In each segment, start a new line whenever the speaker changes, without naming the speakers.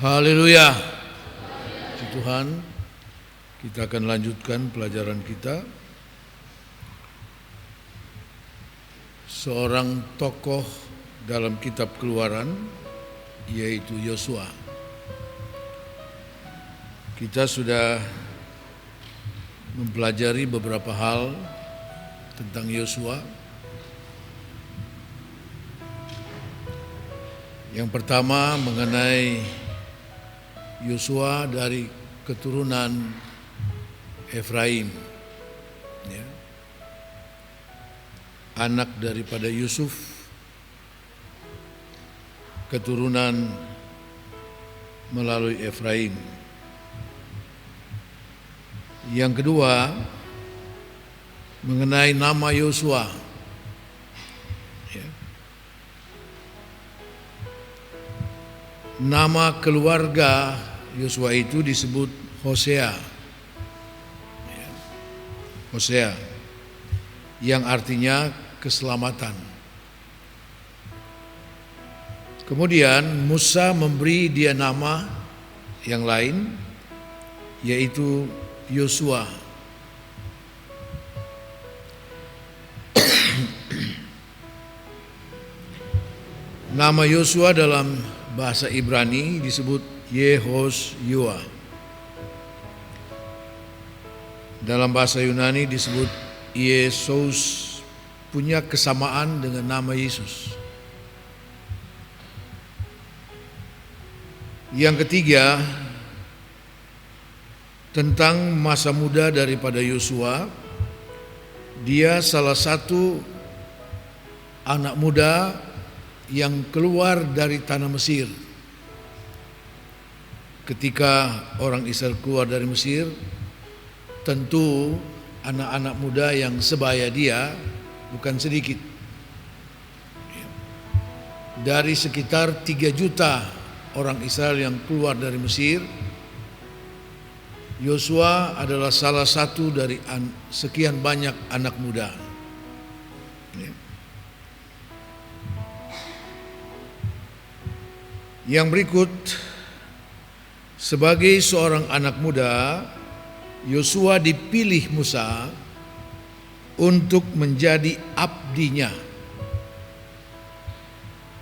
Haleluya. Puji Tuhan, kita akan lanjutkan pelajaran kita. Seorang tokoh dalam kitab Keluaran, yaitu Yosua. Kita sudah mempelajari beberapa hal tentang Yosua. Yang pertama mengenai Yosua dari keturunan Efraim, ya. Anak daripada Yusuf, keturunan melalui Efraim. Yang kedua mengenai nama Yosua, ya. Nama keluarga Yosua itu disebut Hosea, ya. Hosea yang artinya keselamatan. Kemudian Musa memberi dia nama yang lain, yaitu Yosua. Nama Yosua dalam bahasa Ibrani disebut Yehoshua. Dalam bahasa Yunani disebut Yesus, punya kesamaan dengan nama Yesus. Yang ketiga, tentang masa muda daripada Yosua. Dia salah satu anak muda yang keluar dari tanah Mesir. Ketika orang Israel keluar dari Mesir, tentu anak-anak muda yang sebaya dia bukan sedikit. Dari sekitar 3 juta orang Israel yang keluar dari Mesir, Yosua adalah salah satu dari sekian banyak anak muda. Yang berikut, sebagai seorang anak muda, Yosua dipilih Musa untuk menjadi abdinya,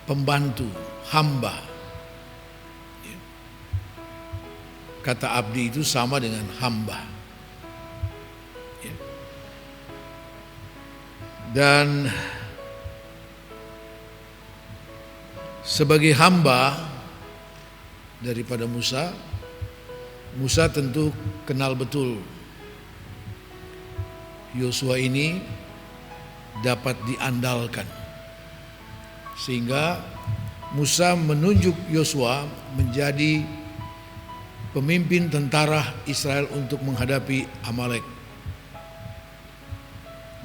pembantu, hamba. Kata abdi itu sama dengan hamba. Dan sebagai hamba daripada Musa, Musa tentu kenal betul Yosua ini dapat diandalkan, sehingga Musa menunjuk Yosua menjadi pemimpin tentara Israel untuk menghadapi Amalek.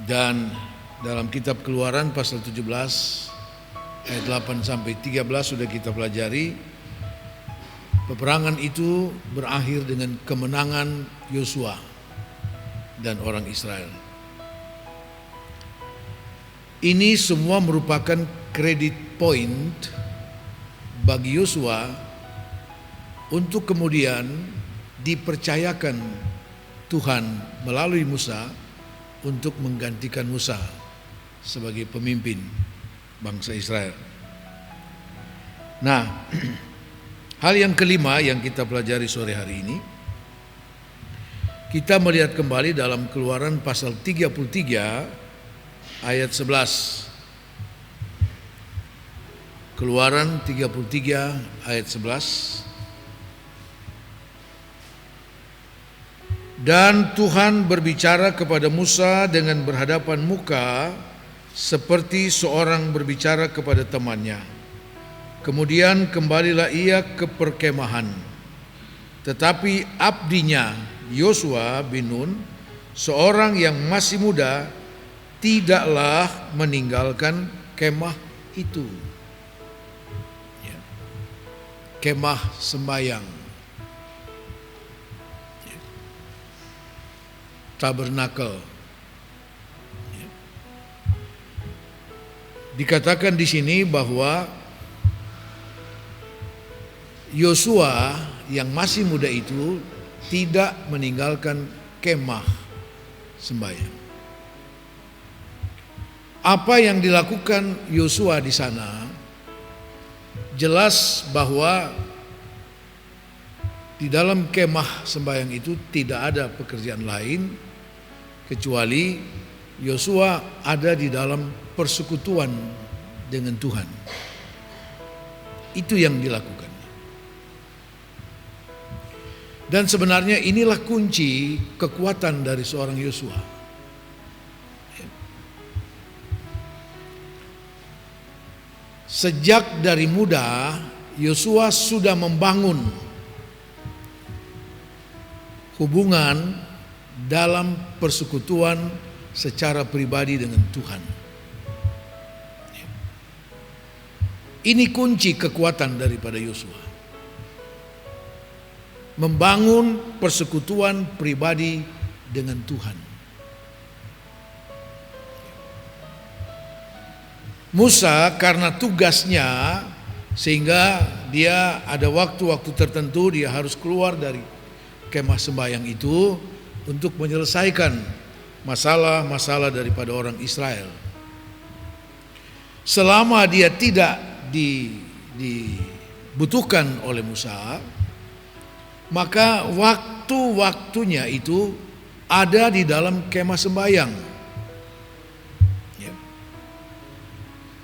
Dan dalam kitab Keluaran pasal 17 ayat 8 sampai 13 sudah kita pelajari. Peperangan itu berakhir dengan kemenangan Yosua dan orang Israel. Ini semua merupakan credit point bagi Yosua untuk kemudian dipercayakan Tuhan melalui Musa untuk menggantikan Musa sebagai pemimpin bangsa Israel. Nah, hal yang kelima yang kita pelajari sore hari ini, kita melihat kembali dalam Keluaran pasal 33 ayat 11. Keluaran 33 ayat 11. Dan Tuhan berbicara kepada Musa dengan berhadapan muka seperti seorang berbicara kepada temannya. Kemudian kembalilah ia ke perkemahan. Tetapi abdinya Yosua bin Nun, seorang yang masih muda, tidaklah meninggalkan kemah itu. Kemah sembayang, tabernakel. Dikatakan di sini bahwa Yosua yang masih muda itu tidak meninggalkan kemah sembahyang. Apa yang dilakukan Yosua di sana jelas bahwa di dalam kemah sembahyang itu tidak ada pekerjaan lain kecuali Yosua ada di dalam persekutuan dengan Tuhan. Itu yang dilakukan. Dan sebenarnya inilah kunci kekuatan dari seorang Yosua. Sejak dari muda Yosua sudah membangun hubungan dalam persekutuan secara pribadi dengan Tuhan. Ini kunci kekuatan daripada Yosua. Membangun persekutuan pribadi dengan Tuhan. Musa karena tugasnya sehingga dia ada waktu-waktu tertentu dia harus keluar dari kemah sembahyang itu untuk menyelesaikan masalah-masalah daripada orang Israel. Selama dia tidak dibutuhkan oleh Musa, maka waktu-waktunya itu ada di dalam kemah sembahyang.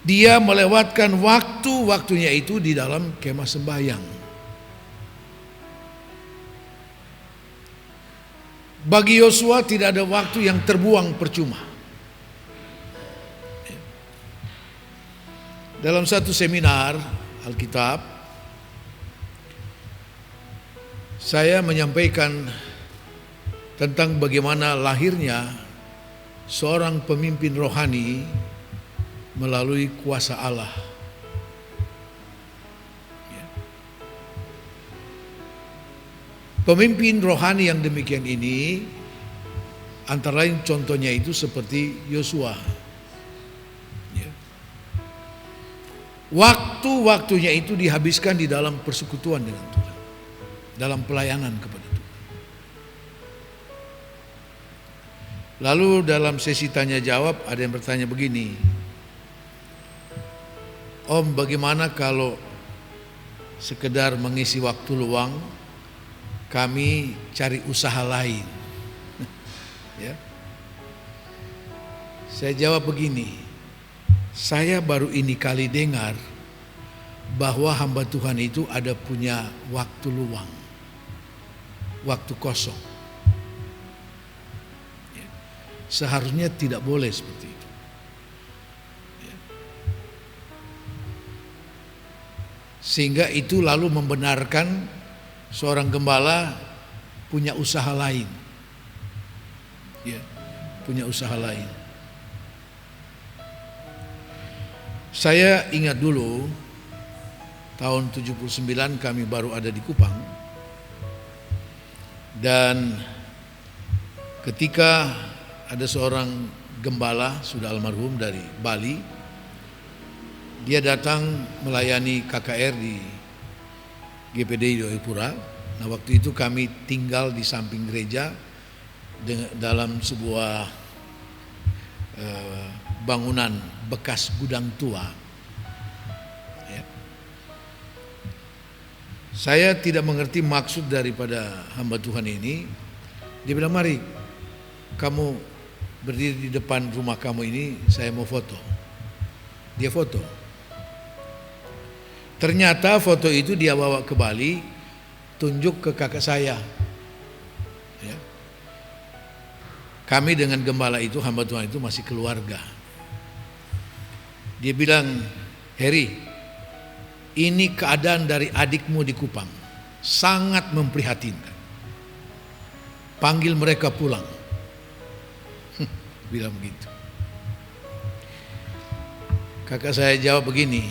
Dia melewatkan waktu-waktunya itu di dalam kemah sembahyang. Bagi Yosua tidak ada waktu yang terbuang percuma. Dalam satu seminar Alkitab, saya menyampaikan tentang bagaimana lahirnya seorang pemimpin rohani melalui kuasa Allah. Pemimpin rohani yang demikian ini antara lain contohnya itu seperti Yosua. Waktu-waktunya itu dihabiskan di dalam persekutuan dengan Tuhan, dalam pelayanan kepada Tuhan. Lalu dalam sesi tanya jawab ada yang bertanya begini, Om, bagaimana kalau sekedar mengisi waktu luang kami cari usaha lain? Ya. Saya jawab begini, saya baru ini kali dengar bahwa hamba Tuhan itu ada punya waktu luang, waktu kosong. Ya. Seharusnya tidak boleh seperti itu. Sehingga itu lalu membenarkan seorang gembala punya usaha lain. Ya, punya usaha lain. Saya ingat dulu tahun 79 kami baru ada di Kupang. Dan ketika ada seorang gembala sudah almarhum dari Bali, dia datang melayani KKR di GPD Jayapura. Nah, waktu itu kami tinggal di samping gereja dalam sebuah bangunan bekas gudang tua. Ya. Saya tidak mengerti maksud daripada hamba Tuhan ini. Dia bilang, mari kamu berdiri di depan rumah kamu ini, saya mau foto. Dia foto. Ternyata foto itu dia bawa ke Bali, tunjuk ke kakak saya. Ya. Kami dengan gembala itu, hamba Tuhan itu masih keluarga. Dia bilang, Heri, ini keadaan dari adikmu di Kupang, sangat memprihatinkan. Panggil mereka pulang. Bilang begitu. Kakak saya jawab begini,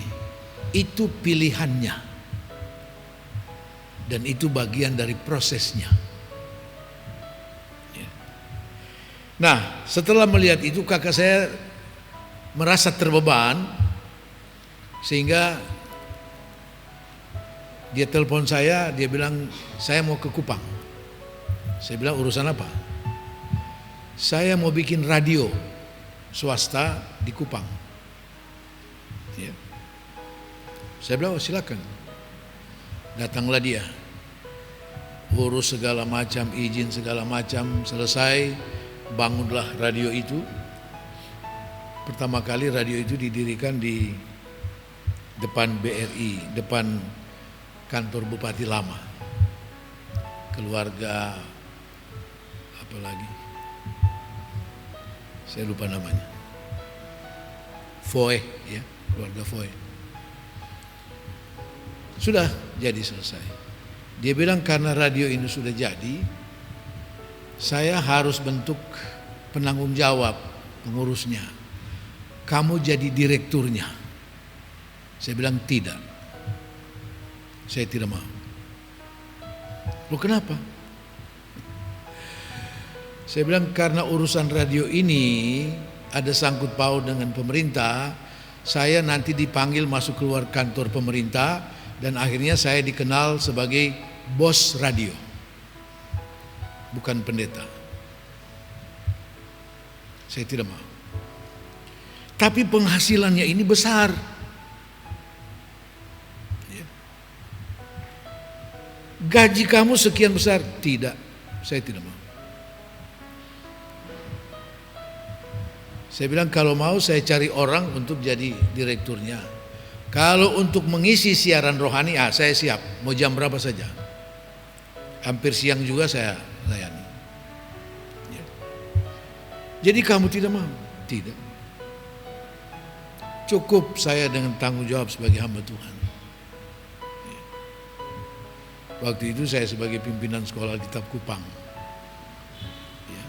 itu pilihannya dan itu bagian dari prosesnya. Nah, setelah melihat itu kakak saya merasa terbeban sehingga Dia telepon saya, dia bilang saya mau ke Kupang. Saya bilang urusan apa? Saya mau bikin radio swasta di Kupang. Ya. Saya bilang silakan. Datanglah dia, urus segala macam, izin segala macam, selesai, bangunlah radio itu. Pertama kali radio itu didirikan di depan BRI, depan kantor Bupati Lama. Keluarga apa lagi? Saya lupa namanya. Foe, ya, keluarga Foe. Sudah jadi selesai. Dia bilang karena radio ini sudah jadi, saya harus bentuk penanggung jawab, pengurusnya. Kamu jadi direkturnya. Saya bilang tidak. Saya tidak mau. Loh kenapa? Saya bilang karena urusan radio ini ada sangkut paut dengan pemerintah, saya nanti dipanggil masuk keluar kantor pemerintah dan akhirnya saya dikenal sebagai bos radio, bukan pendeta. Saya tidak mau. Tapi penghasilannya ini besar. Gaji kamu sekian besar. Tidak, saya tidak mau. Saya bilang kalau mau saya cari orang untuk jadi direkturnya. Kalau untuk mengisi siaran rohani, saya siap. Mau jam berapa saja. Hampir siang juga saya layani. Ya. Jadi kamu tidak mau? Tidak. Cukup saya dengan tanggung jawab sebagai hamba Tuhan. Ya. Waktu itu saya sebagai pimpinan sekolah Alkitab Kupang. Ya.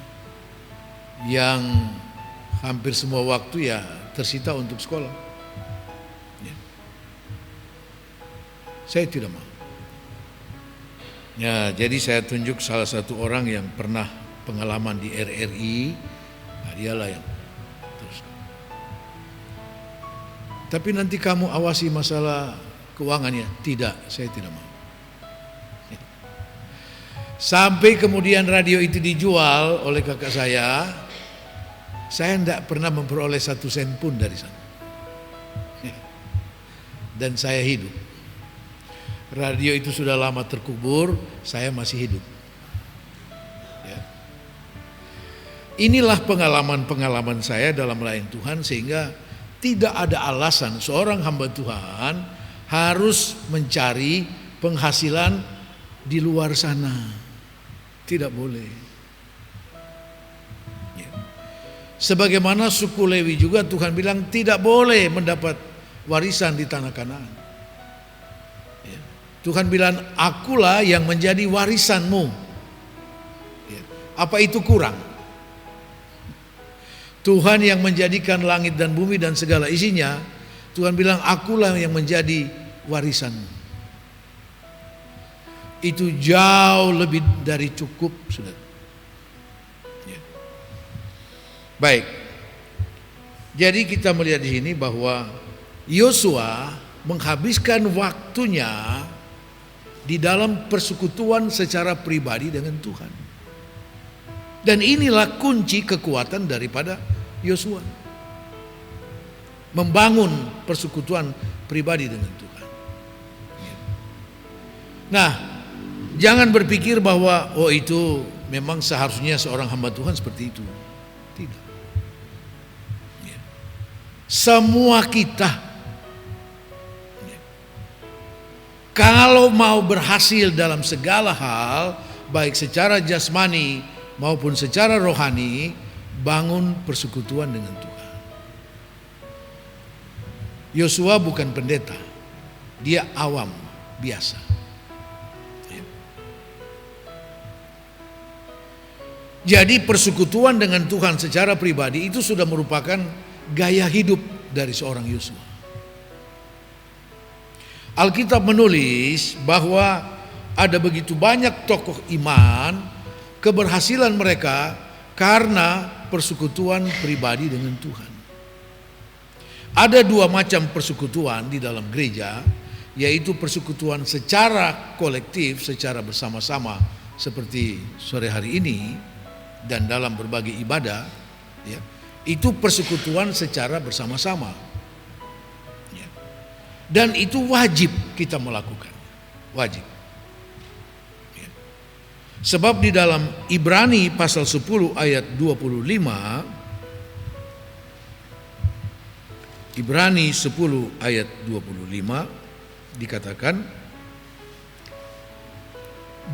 Yang hampir semua waktu ya tersita untuk sekolah. Saya tidak mau. Ya, jadi saya tunjuk salah satu orang yang pernah pengalaman di RRI, nah dialah yang terus. Tapi nanti kamu awasi masalah keuangannya. Tidak, saya tidak mau. Ya. Sampai kemudian radio itu dijual oleh kakak saya tidak pernah memperoleh 1 sen pun dari sana. Ya. Dan saya hidup. Radio itu sudah lama terkubur, saya masih hidup. Ya. Inilah pengalaman-pengalaman saya dalam melayani Tuhan, sehingga tidak ada alasan seorang hamba Tuhan harus mencari penghasilan di luar sana. Tidak boleh. Ya. Sebagaimana suku Lewi juga Tuhan bilang tidak boleh mendapat warisan di tanah Kanaan. Tuhan bilang, akulah yang menjadi warisanmu. Apa itu kurang? Tuhan yang menjadikan langit dan bumi dan segala isinya, Tuhan bilang, akulah yang menjadi warisanmu. Itu jauh lebih dari cukup, sudah. Baik. Jadi kita melihat di sini bahwa Yosua menghabiskan waktunya di dalam persekutuan secara pribadi dengan Tuhan. Dan inilah kunci kekuatan daripada Yosua. Membangun persekutuan pribadi dengan Tuhan. Nah, jangan berpikir bahwa itu memang seharusnya seorang hamba Tuhan seperti itu. Tidak. Semua kita kalau mau berhasil dalam segala hal, baik secara jasmani maupun secara rohani, bangun persekutuan dengan Tuhan. Yosua bukan pendeta, dia awam, biasa. Jadi persekutuan dengan Tuhan secara pribadi itu sudah merupakan gaya hidup dari seorang Yosua. Alkitab menulis bahwa ada begitu banyak tokoh iman, keberhasilan mereka karena persekutuan pribadi dengan Tuhan. Ada 2 macam persekutuan di dalam gereja. yaitu persekutuan secara kolektif, secara bersama-sama seperti sore hari ini dan dalam berbagai ibadah, ya, itu persekutuan secara bersama-sama, ya. Dan itu wajib kita melakukan, wajib, ya. Sebab di dalam Ibrani pasal 10 ayat 25, Ibrani 10 ayat 25 dikatakan,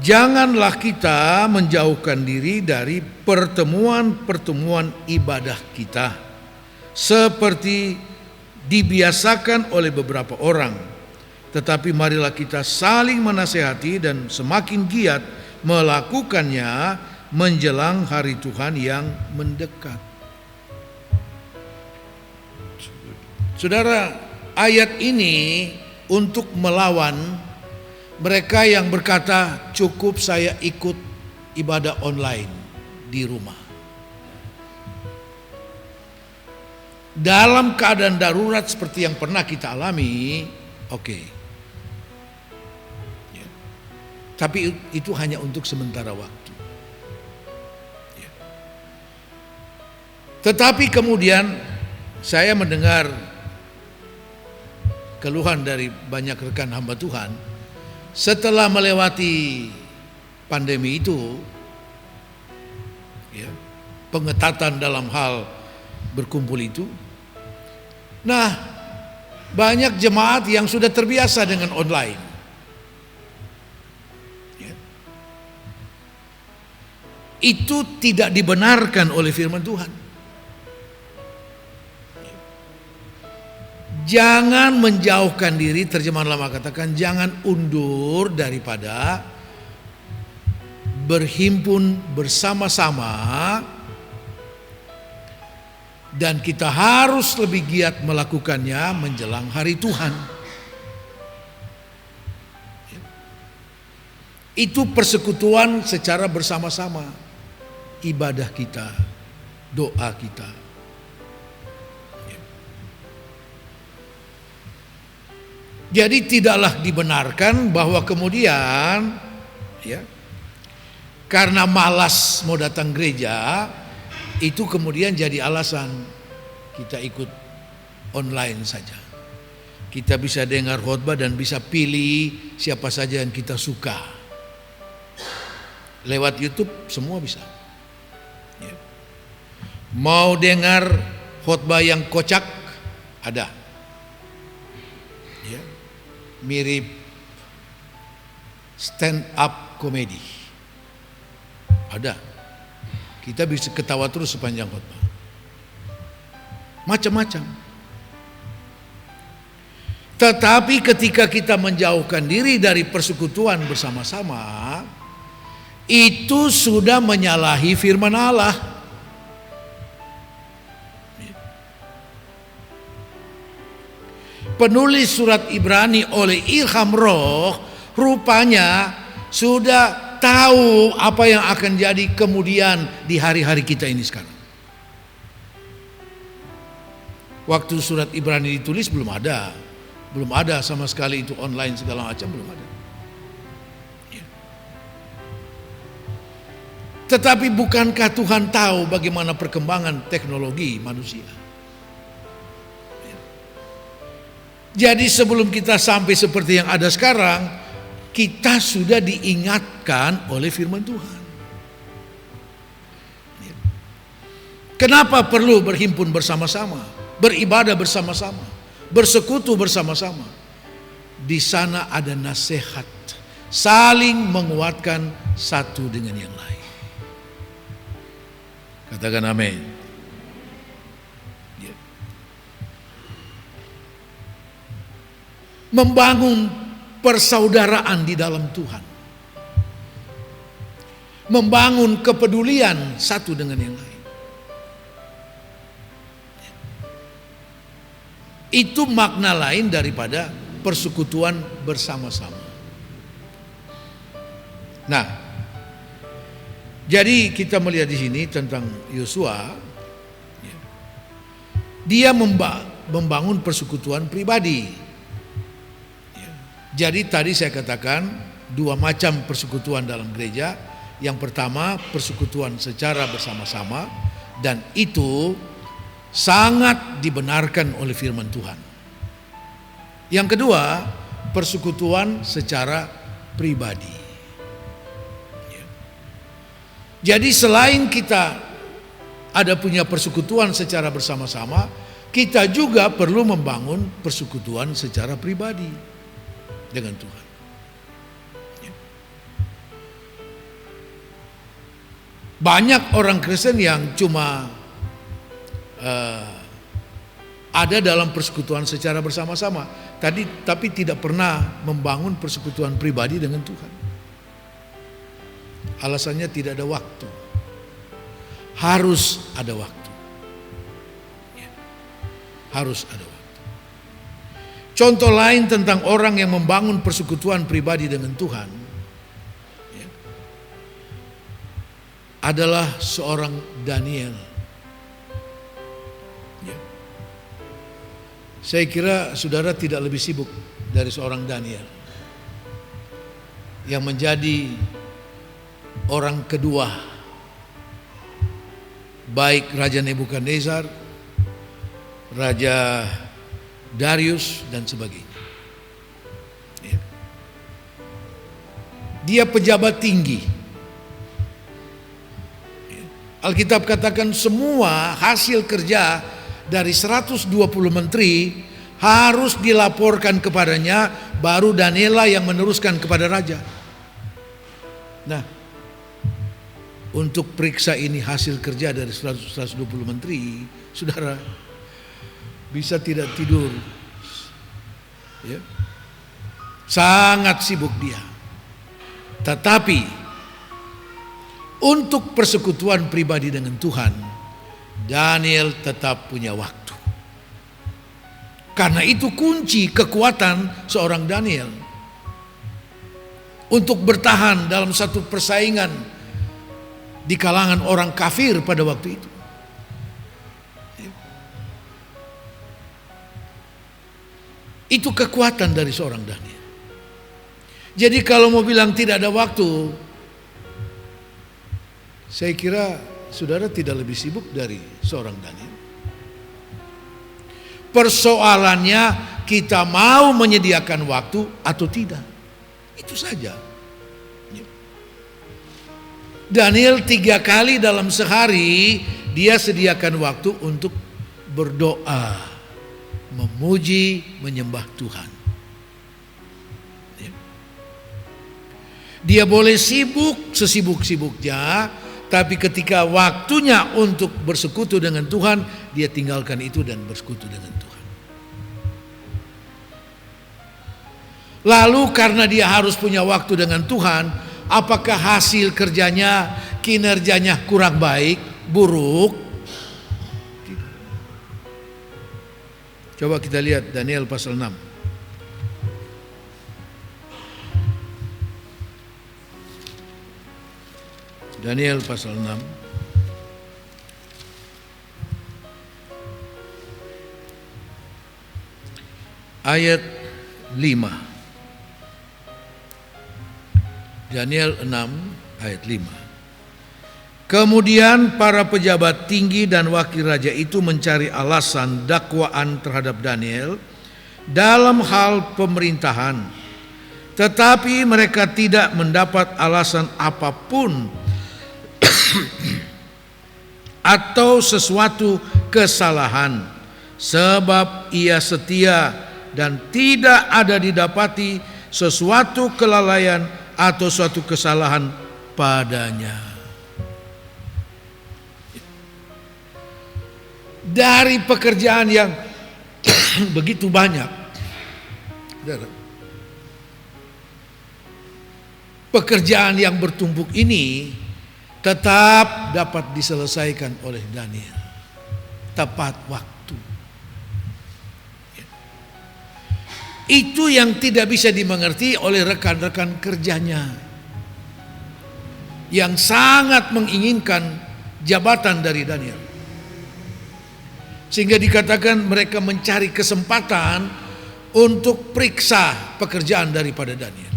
janganlah kita menjauhkan diri dari pertemuan-pertemuan ibadah kita seperti dibiasakan oleh beberapa orang, tetapi marilah kita saling menasehati dan semakin giat melakukannya menjelang hari Tuhan yang mendekat. Saudara, ayat ini untuk melawan mereka yang berkata cukup saya ikut ibadah online di rumah. Dalam keadaan darurat seperti yang pernah kita alami, oke. Ya. Tapi itu hanya untuk sementara waktu. Ya. Tetapi kemudian saya mendengar keluhan dari banyak rekan hamba Tuhan setelah melewati pandemi itu, ya, pengetatan dalam hal berkumpul itu. Nah, banyak jemaat yang sudah terbiasa dengan online, ya. Itu tidak dibenarkan oleh firman Tuhan. Jangan menjauhkan diri, terjemahan lama katakan jangan undur daripada berhimpun bersama-sama, dan kita harus lebih giat melakukannya menjelang hari Tuhan. Itu persekutuan secara bersama-sama, ibadah kita, doa kita. Jadi tidaklah dibenarkan bahwa kemudian, ya, karena malas mau datang gereja, itu kemudian jadi alasan kita ikut online saja. Kita bisa dengar khotbah dan bisa pilih siapa saja yang kita suka. Lewat YouTube semua bisa. Ya. Mau dengar khotbah yang kocak, ada. Mirip stand up komedi, ada. Kita bisa ketawa terus sepanjang khotbah. Macam-macam. Tetapi ketika kita menjauhkan diri dari persekutuan bersama-sama, itu sudah menyalahi firman Allah. Penulis surat Ibrani oleh ilham roh rupanya sudah tahu apa yang akan jadi kemudian di hari-hari kita ini sekarang. Waktu surat Ibrani ditulis belum ada sama sekali itu online segala macam, belum ada. Ya. Tetapi bukankah Tuhan tahu bagaimana perkembangan teknologi manusia? Jadi sebelum kita sampai seperti yang ada sekarang, kita sudah diingatkan oleh firman Tuhan. Kenapa perlu berhimpun bersama-sama, beribadah bersama-sama, bersekutu bersama-sama? Di sana ada nasihat, saling menguatkan satu dengan yang lain. Katakan amin. Membangun persaudaraan di dalam Tuhan, membangun kepedulian satu dengan yang lain. Itu makna lain daripada persekutuan bersama-sama. Nah, jadi kita melihat di sini tentang Yosua, dia membangun persekutuan pribadi. Jadi tadi saya katakan dua macam persekutuan dalam gereja. Yang pertama persekutuan secara bersama-sama, dan itu sangat dibenarkan oleh firman Tuhan. Yang kedua persekutuan secara pribadi. Jadi selain kita ada punya persekutuan secara bersama-sama, kita juga perlu membangun persekutuan secara pribadi dengan Tuhan. Banyak orang Kristen yang cuma ada dalam persekutuan secara bersama-sama, tapi tidak pernah membangun persekutuan pribadi dengan Tuhan. Alasannya tidak ada waktu. Harus ada waktu. Harus ada waktu. Contoh lain tentang orang yang membangun persekutuan pribadi dengan Tuhan adalah seorang Daniel. Saya kira saudara tidak lebih sibuk dari seorang Daniel yang menjadi orang kedua baik Raja Nebukadnezar, Raja Darius dan sebagainya. Dia pejabat tinggi. Alkitab katakan semua hasil kerja dari 120 menteri harus dilaporkan kepadanya, baru Daniel yang meneruskan kepada raja. Nah, untuk periksa ini hasil kerja dari 120 menteri, saudara bisa tidak tidur. Ya. Sangat sibuk dia. Tetapi untuk persekutuan pribadi dengan Tuhan, Daniel tetap punya waktu. Karena itu kunci kekuatan seorang Daniel untuk bertahan dalam satu persaingan di kalangan orang kafir pada waktu itu. Itu kekuatan dari seorang Daniel. Jadi kalau mau bilang tidak ada waktu, saya kira saudara tidak lebih sibuk dari seorang Daniel. Persoalannya kita mau menyediakan waktu atau tidak. Itu saja. Daniel 3 kali dalam sehari dia sediakan waktu untuk berdoa, memuji, menyembah Tuhan. Dia boleh sibuk sesibuk-sibuknya, tapi ketika waktunya untuk bersekutu dengan Tuhan, dia tinggalkan itu dan bersekutu dengan Tuhan. Lalu karena dia harus punya waktu dengan Tuhan, apakah hasil kerjanya, kinerjanya kurang baik, buruk? Coba kita lihat Daniel pasal 6. Daniel pasal 6 ayat 5. Daniel 6 ayat 5. Kemudian para pejabat tinggi dan wakil raja itu mencari alasan dakwaan terhadap Daniel dalam hal pemerintahan, tetapi mereka tidak mendapat alasan apapun atau sesuatu kesalahan, sebab ia setia dan tidak ada didapati sesuatu kelalaian atau suatu kesalahan padanya. Dari pekerjaan yang begitu banyak, pekerjaan yang bertumpuk ini tetap dapat diselesaikan oleh Daniel tepat waktu. Itu yang tidak bisa dimengerti oleh rekan-rekan kerjanya yang sangat menginginkan jabatan dari Daniel, sehingga dikatakan mereka mencari kesempatan untuk periksa pekerjaan daripada Daniel.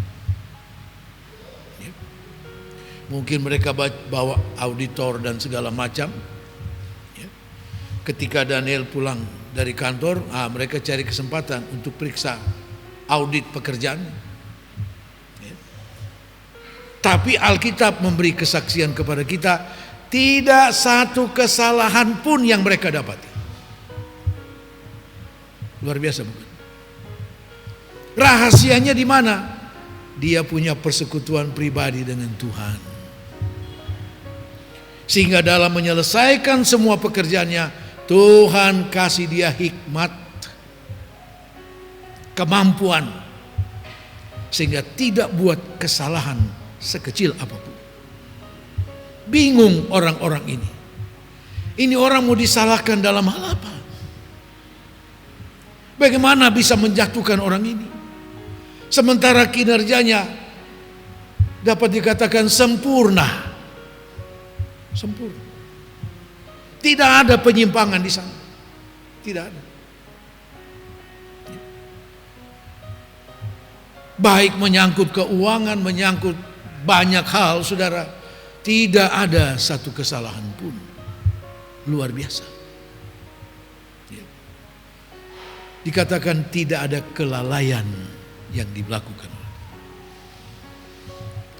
Mungkin mereka bawa auditor dan segala macam. Ketika Daniel pulang dari kantor, mereka cari kesempatan untuk periksa audit pekerjaan. Tapi Alkitab memberi kesaksian kepada kita, tidak satu kesalahan pun yang mereka dapati. Luar biasa bukan? Rahasianya di mana? Dia punya persekutuan pribadi dengan Tuhan. Sehingga dalam menyelesaikan semua pekerjaannya, Tuhan kasih dia hikmat, kemampuan, sehingga tidak buat kesalahan sekecil apapun. Bingung orang-orang ini. Ini orang mau disalahkan dalam hal apa? Bagaimana bisa menjatuhkan orang ini? Sementara kinerjanya dapat dikatakan sempurna. Sempurna. Tidak ada penyimpangan di sana. Tidak ada. Baik menyangkut keuangan, menyangkut banyak hal, saudara. Tidak ada satu kesalahan pun. Luar biasa. Dikatakan tidak ada kelalaian yang dilakukan.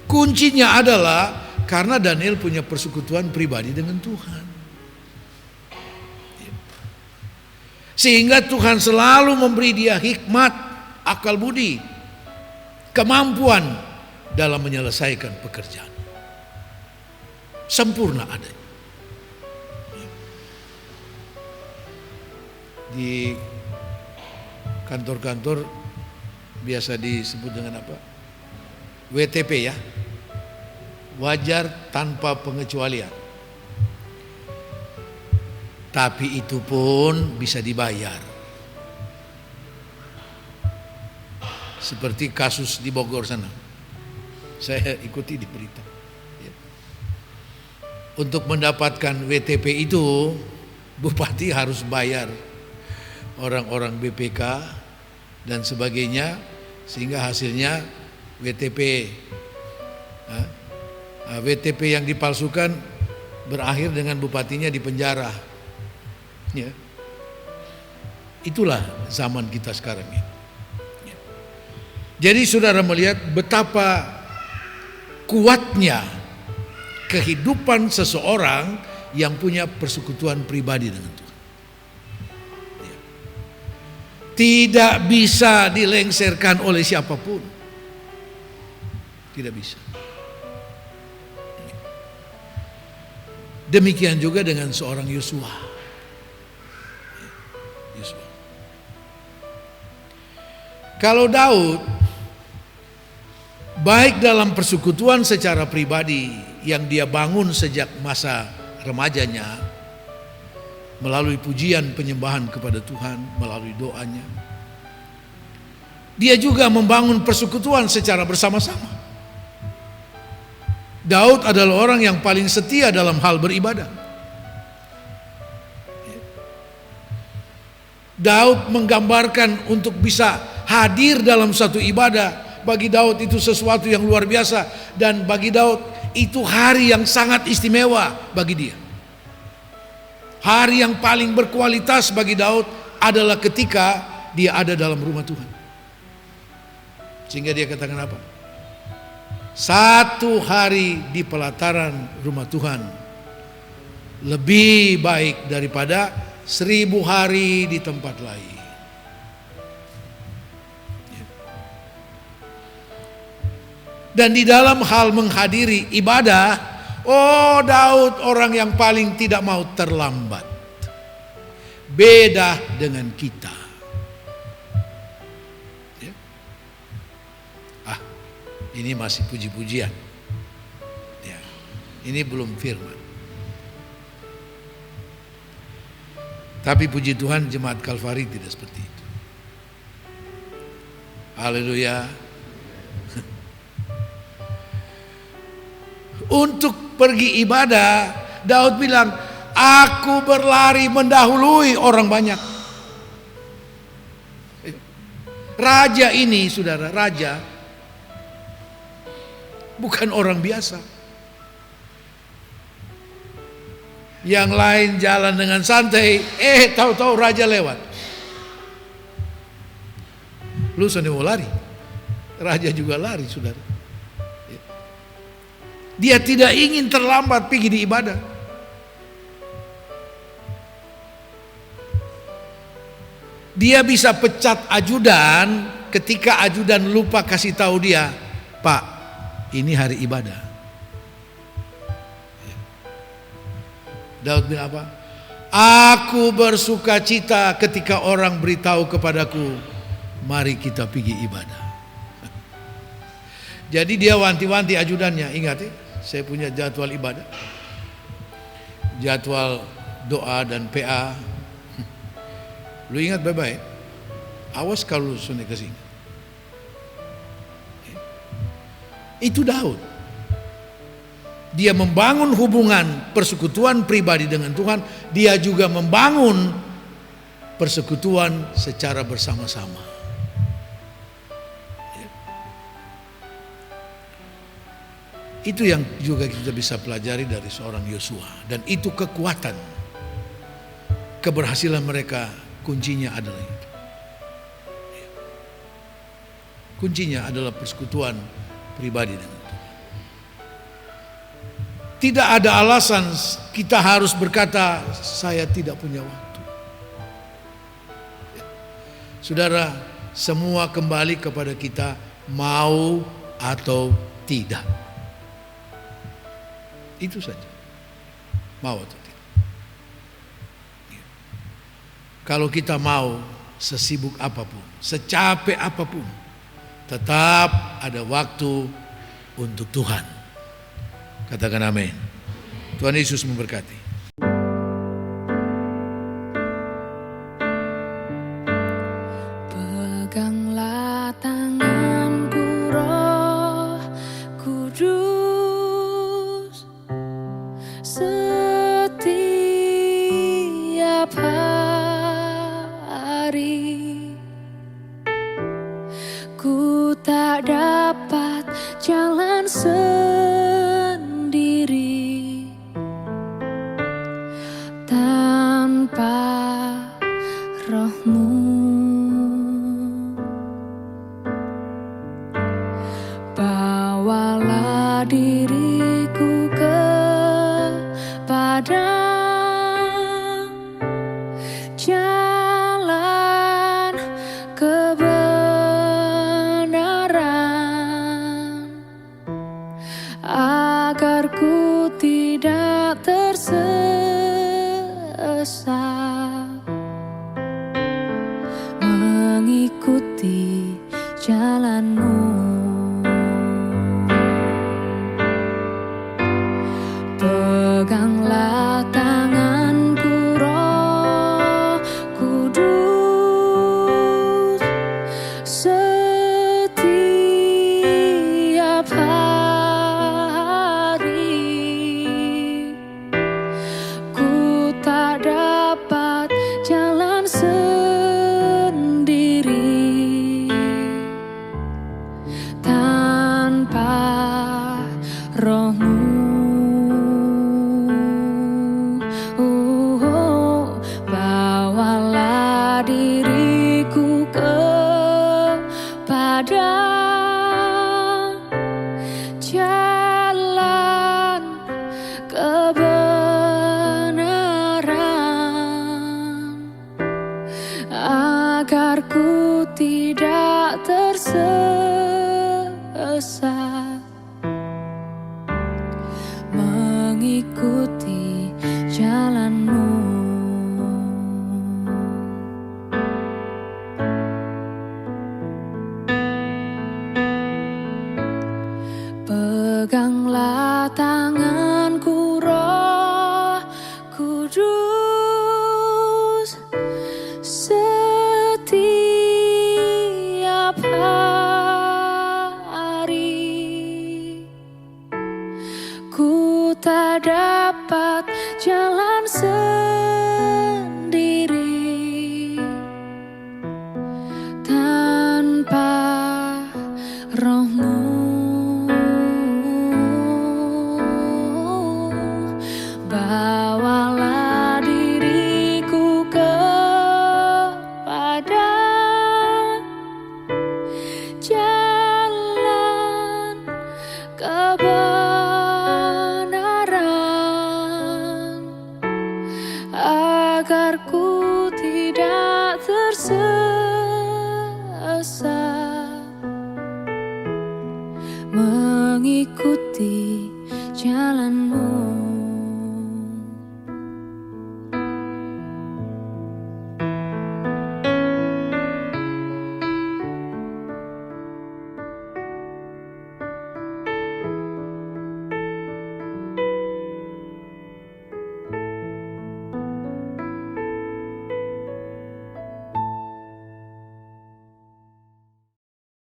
Kuncinya adalah karena Daniel punya persekutuan pribadi dengan Tuhan. Sehingga Tuhan selalu memberi dia hikmat, akal budi, kemampuan dalam menyelesaikan pekerjaan. Sempurna adanya. Di kantor-kantor biasa disebut dengan apa? WTP ya. Wajar tanpa pengecualian. Tapi itu pun bisa dibayar. Seperti kasus di Bogor sana. Saya ikuti di berita. Untuk mendapatkan WTP itu, bupati harus bayar orang-orang BPK dan sebagainya, sehingga hasilnya WTP yang dipalsukan berakhir dengan bupatinya di penjara. Ya. Itulah zaman kita sekarang ini. Ya. Jadi saudara melihat betapa kuatnya kehidupan seseorang yang punya persekutuan pribadi dengan Tuhan. Ya. Tidak bisa dilengsarkan oleh siapapun. Tidak bisa. Demikian juga dengan seorang Yosua. Kalau Daud baik dalam persekutuan secara pribadi yang dia bangun sejak masa remajanya melalui pujian penyembahan kepada Tuhan, melalui doanya, dia juga membangun persekutuan secara bersama-sama. Daud adalah orang yang paling setia dalam hal beribadah. Daud menggambarkan untuk bisa hadir dalam satu ibadah. Bagi Daud itu sesuatu yang luar biasa. Dan bagi Daud itu hari yang sangat istimewa bagi dia. Hari yang paling berkualitas bagi Daud adalah ketika dia ada dalam rumah Tuhan. Sehingga dia katakan apa? Satu hari di pelataran rumah Tuhan lebih baik daripada 1000 hari di tempat lain. Dan di dalam hal menghadiri ibadah, Daud orang yang paling tidak mau terlambat. Beda dengan kita. Ini masih puji-pujian. Ya, ini belum firman. Tapi puji Tuhan jemaat Kalvari tidak seperti itu. Haleluya. Untuk pergi ibadah, Daud bilang, aku berlari mendahului orang banyak. Raja ini, saudara, raja bukan orang biasa. Yang lain jalan dengan santai, tahu-tahu raja lewat. Lu mau lari, raja juga lari, saudara. Dia tidak ingin terlambat pergi di ibadah. Dia bisa pecat ajudan ketika ajudan lupa kasih tahu dia, Pak, ini hari ibadah. Daud bilang apa? Aku bersuka cita ketika orang beritahu kepadaku, mari kita pergi ibadah. Jadi dia wanti-wanti ajudannya, ingat ya, saya punya jadwal ibadah, jadwal doa dan PA. Lu ingat baik-baik, awas kalau lu ke sini. Itu Daud. Dia membangun hubungan persekutuan pribadi dengan Tuhan, dia juga membangun persekutuan secara bersama-sama. Itu yang juga kita bisa pelajari dari seorang Yosua, dan itu kekuatan keberhasilan mereka. Kuncinya adalah itu. Kuncinya adalah persekutuan pribadi dengan Tuhan. Tidak ada alasan kita harus berkata, saya tidak punya waktu. Saudara, semua kembali kepada kita mau atau tidak. Itu saja. Mau atau tidak. Kalau kita mau, sesibuk apapun, secapek apapun, tetap ada waktu untuk Tuhan. Katakan amin. Tuhan Yesus memberkati.
Peganglah tanganku, Roh Kudus, setiap hari. Ku tak dapat jalan sendiri tanpa Roh-Mu. Bawalah diriku kepada jalan kebenaran, agar ku tidak tersesat, mengikuti jalan-Mu. Peganglah tanganku, Roh Kudus, setiap hari. Ku tak dapat jalan sendiri tanpa Roh-Mu. Bawalah diriku kepada jalan kebenaran, agar ku tidak tersesat, mengikuti jalan-Mu. Peganglah tanganku, Roh Kudus, setiap hari. Ku tak dapat jalan sendiri tanpa kebenaran, agar ku tidak tersesat, mengikuti jalanmu.